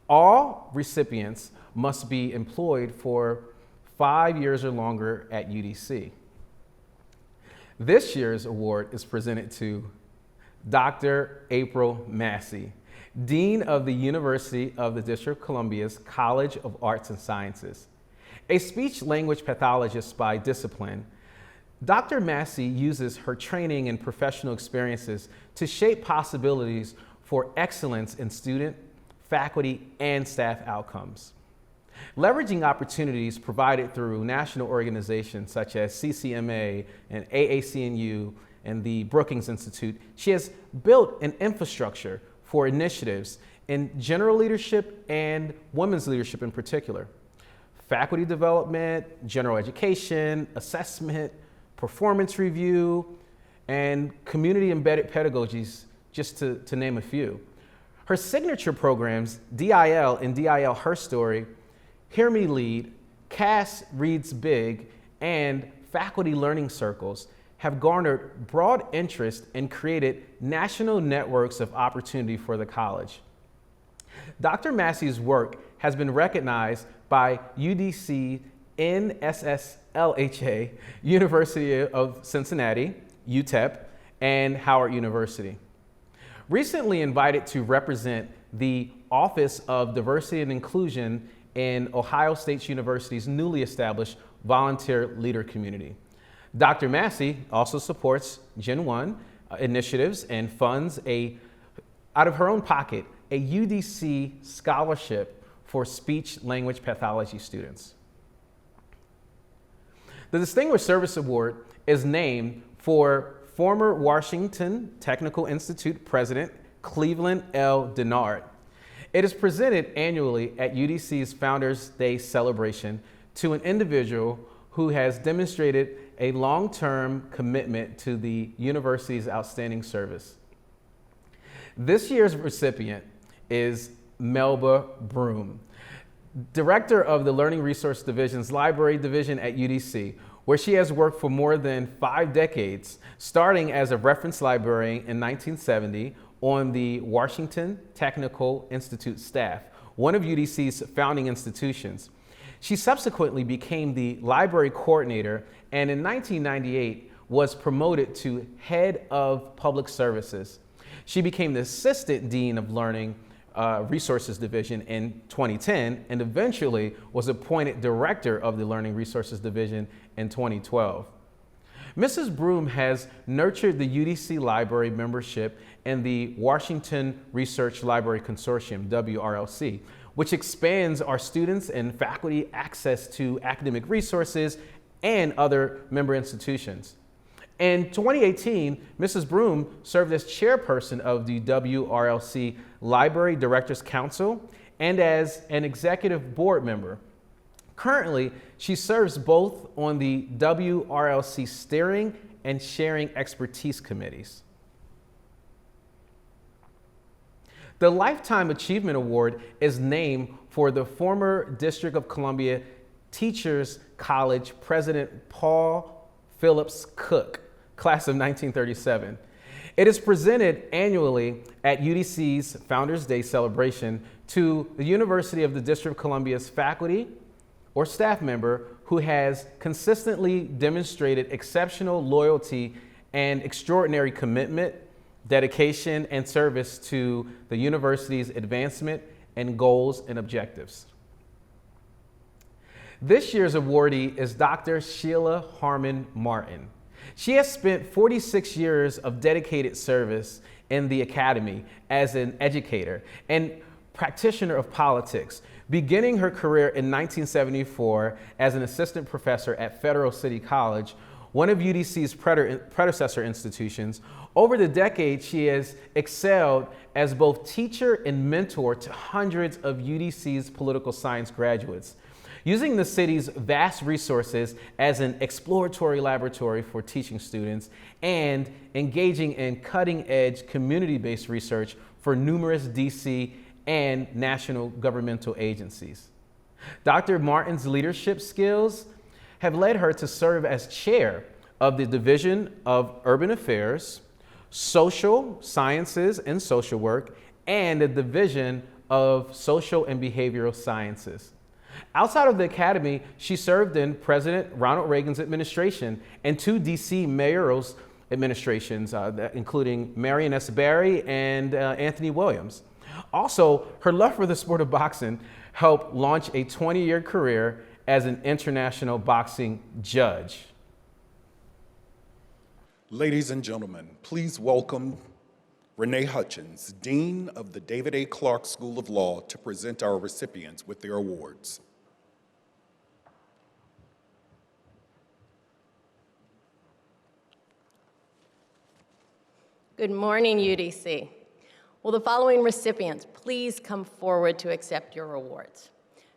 All recipients must be employed for 5 years or longer at UDC. This year's award is presented to Dr. April Massey, Dean of the University of the District of Columbia's College of Arts and Sciences. A speech-language pathologist by discipline, Dr. Massey uses her training and professional experiences to shape possibilities for excellence in student, faculty, and staff outcomes. Leveraging opportunities provided through national organizations such as CCMA and AACNU and the Brookings Institute, she has built an infrastructure for initiatives in general leadership and women's leadership in particular. Faculty development, general education, assessment, performance review, and community-embedded pedagogies, just to name a few. Her signature programs, DIL and DIL Her Story, Hear Me Lead, Cass Reads Big, and faculty learning circles have garnered broad interest and created national networks of opportunity for the college. Dr. Massey's work has been recognized by UDC, NSSLHA, University of Cincinnati, UTEP, and Howard University. Recently invited to represent the Office of Diversity and Inclusion in Ohio State University's newly established volunteer leader community. Dr. Massey also supports Gen 1 initiatives and funds out of her own pocket, a UDC scholarship for speech-language pathology students. The Distinguished Service Award is named for former Washington Technical Institute President Cleveland L. Denard. It is presented annually at UDC's Founders Day celebration to an individual who has demonstrated a long-term commitment to the university's outstanding service. This year's recipient is Melba Broom, Director of the Learning Resource Division's Library Division at UDC, where she has worked for more than 5 decades, starting as a reference librarian in 1970 on the Washington Technical Institute staff, one of UDC's founding institutions. She subsequently became the library coordinator and in 1998 was promoted to head of public services. She became the assistant dean of learning resources division in 2010 and eventually was appointed director of the learning resources division in 2012. Mrs. Broom has nurtured the UDC library membership and the Washington Research Library Consortium, WRLC, which expands our students and faculty access to academic resources and other member institutions. In 2018, Mrs. Broom served as chairperson of the WRLC Library Directors Council and as an executive board member. Currently, she serves both on the WRLC Steering and Sharing Expertise Committees. The Lifetime Achievement Award is named for the former District of Columbia Teachers College President Paul Phillips Cook, class of 1937. It is presented annually at UDC's Founders Day celebration to the University of the District of Columbia's faculty or staff member who has consistently demonstrated exceptional loyalty and extraordinary commitment, dedication, and service to the university's advancement and goals and objectives. This year's awardee is Dr. Sheila Harmon Martin. She has spent 46 years of dedicated service in the academy as an educator and practitioner of politics, beginning her career in 1974 as an assistant professor at Federal City College, one of UDC's predecessor institutions. Over the decades, she has excelled as both teacher and mentor to hundreds of UDC's political science graduates, using the city's vast resources as an exploratory laboratory for teaching students and engaging in cutting-edge community-based research for numerous DC and national governmental agencies. Dr. Martin's leadership skills have led her to serve as chair of the Division of Urban Affairs, Social Sciences and Social Work, and the Division of Social and Behavioral Sciences. Outside of the academy, she served in President Ronald Reagan's administration and 2 DC mayoral administrations, including Marion S. Barry and Anthony Williams. Also, her love for the sport of boxing helped launch a 20-year career as an international boxing judge. Ladies and gentlemen, please welcome Renee Hutchins, Dean of the David A. Clark School of Law, to present our recipients with their awards. Good morning, UDC. Will the following recipients please come forward to accept your awards?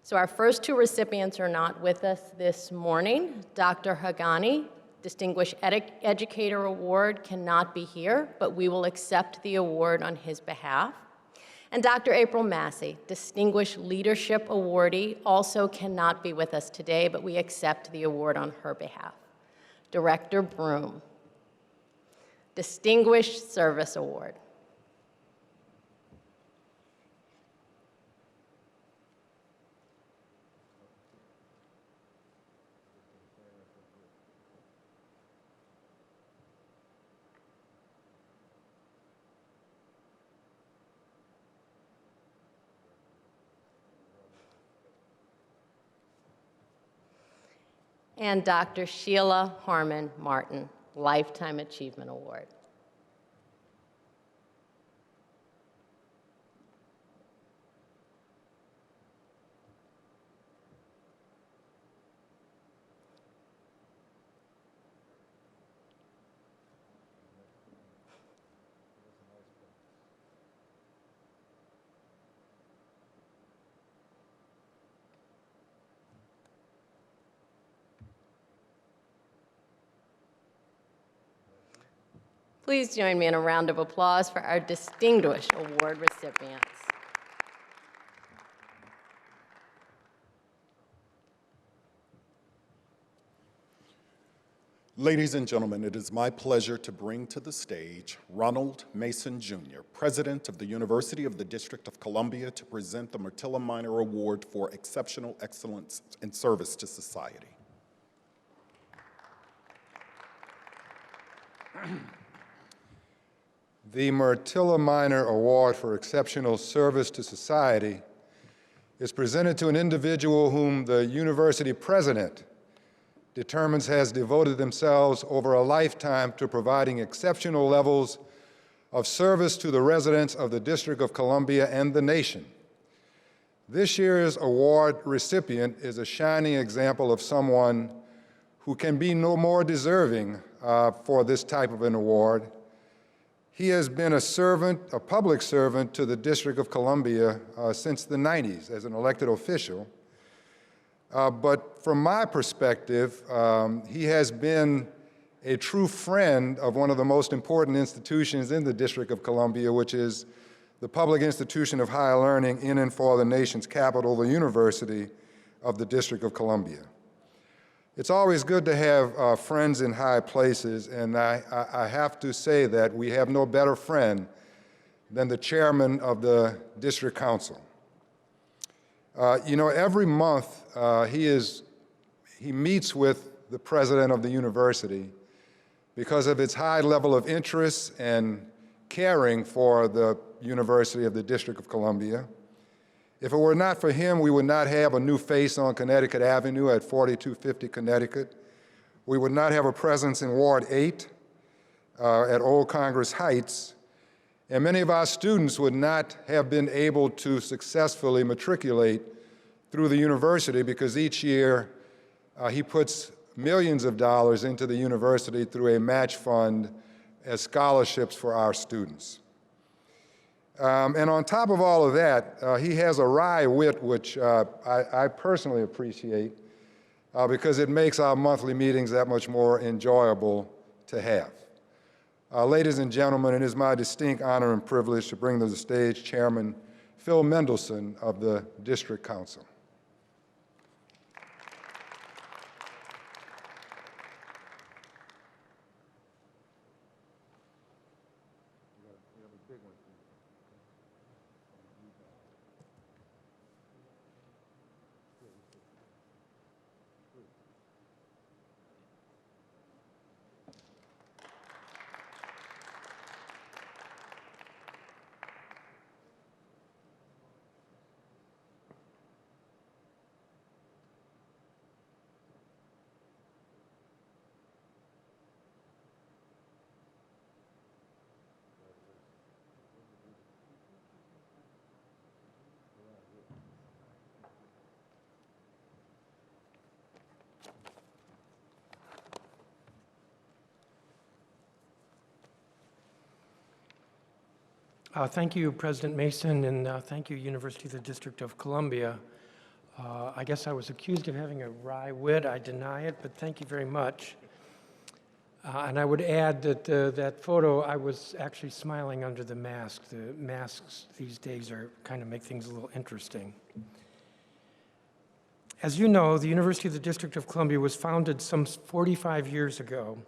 So our first two recipients are not with us this morning. Dr. Hagani, Distinguished Educator Award, cannot be here, but we will accept the award on his behalf. And Dr. April Massey, Distinguished Leadership Awardee, also cannot be with us today, but we accept the award on her behalf. Director Broom, Distinguished Service Award. And Dr. Sheila Harmon Martin, Lifetime Achievement Award. Please join me in a round of applause for our distinguished award recipients. Ladies and gentlemen, it is my pleasure to bring to the stage Ronald Mason Jr., President of the University of the District of Columbia, to present the Myrtilla Minor Award for Exceptional Excellence in Service to Society. The Myrtilla Minor Award for Exceptional Service to Society is presented to an individual whom the university president determines has devoted themselves over a lifetime to providing exceptional levels of service to the residents of the District of Columbia and the nation. This year's award recipient is a shining example of someone who can be no more deserving for this type of an award. He has been a servant, a public servant to the District of Columbia since the 90s as an elected official. But from my perspective, he has been a true friend of one of the most important institutions in the District of Columbia, which is the public institution of higher learning in and for the nation's capital, the University of the District of Columbia. It's always good to have friends in high places, and I have to say that we have no better friend than the chairman of the district council. You know, every month he meets with the president of the university because of its high level of interest and caring for the University of the District of Columbia. If it were not for him, we would not have a new face on Connecticut Avenue at 4250 Connecticut. We would not have a presence in Ward 8 at Old Congress Heights. And many of our students would not have been able to successfully matriculate through the university because each year he puts millions of dollars into the university through a match fund as scholarships for our students. And on top of all of that, he has a wry wit, which I personally appreciate because it makes our monthly meetings that much more enjoyable to have. Ladies and gentlemen, it is my distinct honor and privilege to bring to the stage Chairman Phil Mendelson of the District Council. Thank you, President Mason, and thank you, University of the District of Columbia. I guess I was accused of having a wry wit. I deny it, but thank you very much. And I would add that that photo, I was actually smiling under the mask. The masks these days are kind of make things a little interesting. As you know, the University of the District of Columbia was founded some 45 years ago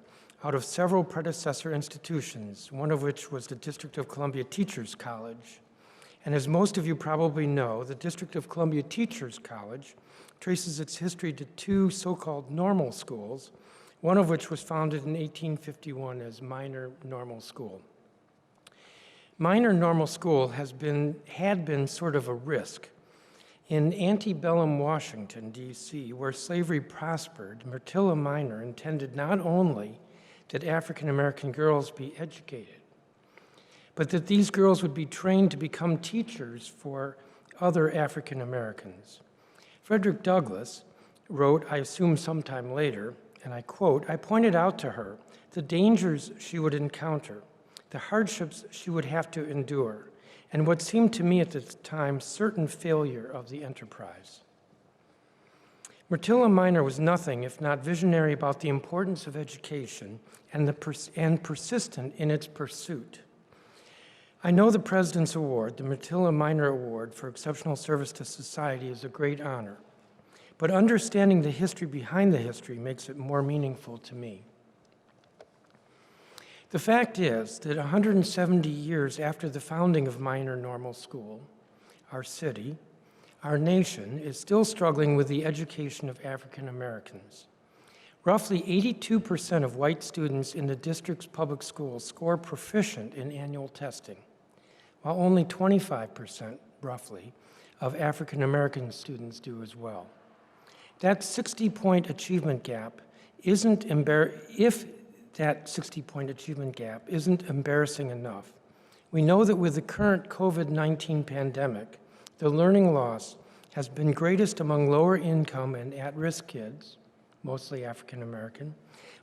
out of several predecessor institutions, one of which was the District of Columbia Teachers College. And as most of you probably know, the District of Columbia Teachers College traces its history to two so-called normal schools, one of which was founded in 1851 as Minor Normal School. Minor Normal School had been sort of a risk. In antebellum Washington, D.C., where slavery prospered, Myrtilla Minor intended not only that African American girls be educated, but that these girls would be trained to become teachers for other African Americans. Frederick Douglass wrote, I assume sometime later, and I quote, I pointed out to her the dangers she would encounter, the hardships she would have to endure, and what seemed to me at the time certain failure of the enterprise. Myrtilla Minor was nothing if not visionary about the importance of education and persistent in its pursuit. I know the President's Award, the Myrtilla Minor Award for Exceptional Service to Society, is a great honor. But understanding the history behind the history makes it more meaningful to me. The fact is that 170 years after the founding of Minor Normal School, our city, our nation is still struggling with the education of African Americans. Roughly 82% of white students in the district's public schools score proficient in annual testing, while only 25%, roughly, of African American students do as well. That 60-point achievement gap isn't embarrassing enough, we know that with the current COVID-19 pandemic, the learning loss has been greatest among lower income and at-risk kids, mostly African American,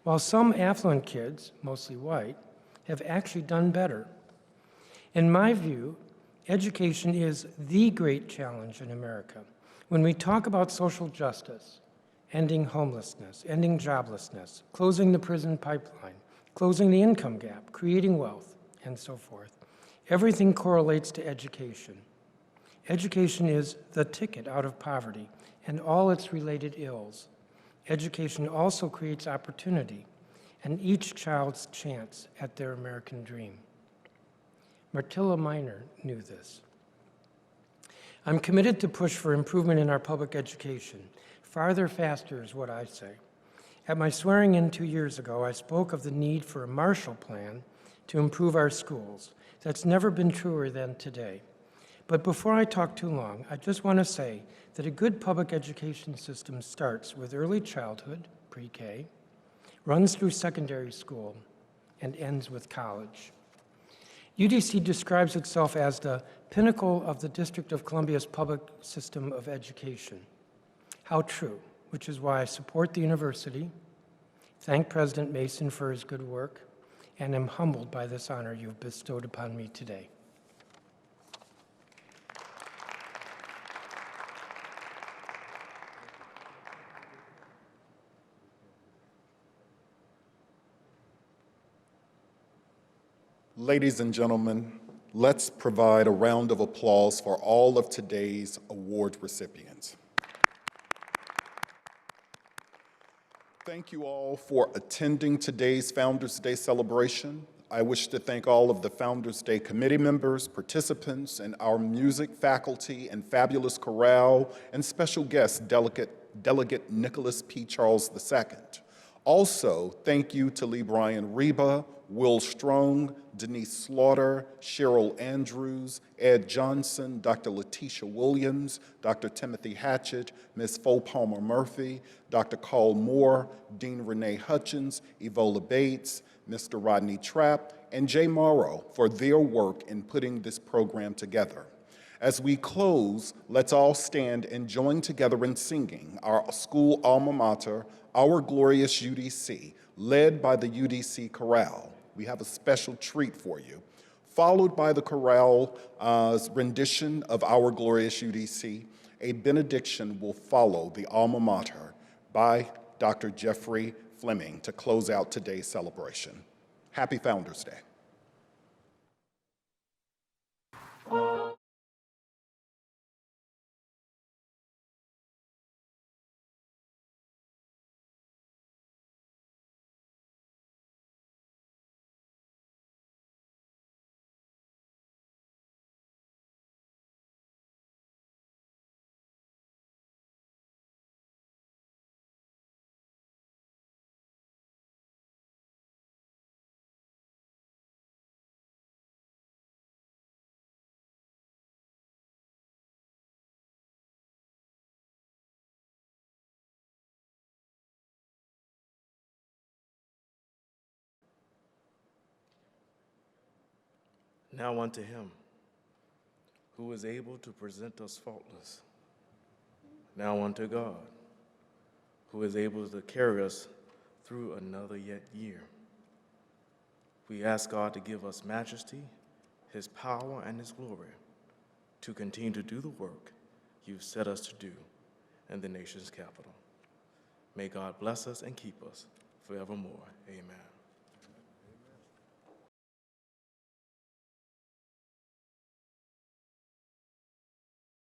while some affluent kids, mostly white, have actually done better. In my view, education is the great challenge in America. When we talk about social justice, ending homelessness, ending joblessness, closing the prison pipeline, closing the income gap, creating wealth, and so forth, everything correlates to education. Education is the ticket out of poverty and all its related ills. Education also creates opportunity and each child's chance at their American dream. Myrtilla Minor knew this. I'm committed to push for improvement in our public education. Farther, faster is what I say. At my swearing-in 2 years ago, I spoke of the need for a Marshall Plan to improve our schools. That's never been truer than today. But before I talk too long, I just want to say that a good public education system starts with early childhood, pre-K, runs through secondary school, and ends with college. UDC describes itself as the pinnacle of the District of Columbia's public system of education. How true, which is why I support the university, thank President Mason for his good work, and am humbled by this honor you have bestowed upon me today. Ladies and gentlemen, let's provide a round of applause for all of today's award recipients. Thank you all for attending today's Founders Day celebration. I wish to thank all of the Founders Day committee members, participants, and our music faculty and fabulous chorale, and special guest Delegate Nicholas P. Charles II. Also, thank you to Lee Brian Reba, Will Strong, Denise Slaughter, Cheryl Andrews, Ed Johnson, Dr. Letitia Williams, Dr. Timothy Hatchett, Ms. Fo Palmer Murphy, Dr. Carl Moore, Dean Renee Hutchins, Evola Bates, Mr. Rodney Trapp, and Jay Morrow for their work in putting this program together. As we close, let's all stand and join together in singing our school alma mater, Our Glorious UDC, led by the UDC Chorale. We have a special treat for you. followed by the chorale's rendition of Our Glorious UDC. A benediction will follow the alma mater by Dr. Jeffrey Fleming to close out today's celebration. Happy Founders Day. Now unto him who is able to present us faultless. Now unto God, who is able to carry us through another yet year. We ask God to give us majesty, his power, and his glory to continue to do the work you've set us to do in the nation's capital. May God bless us and keep us forevermore. Amen.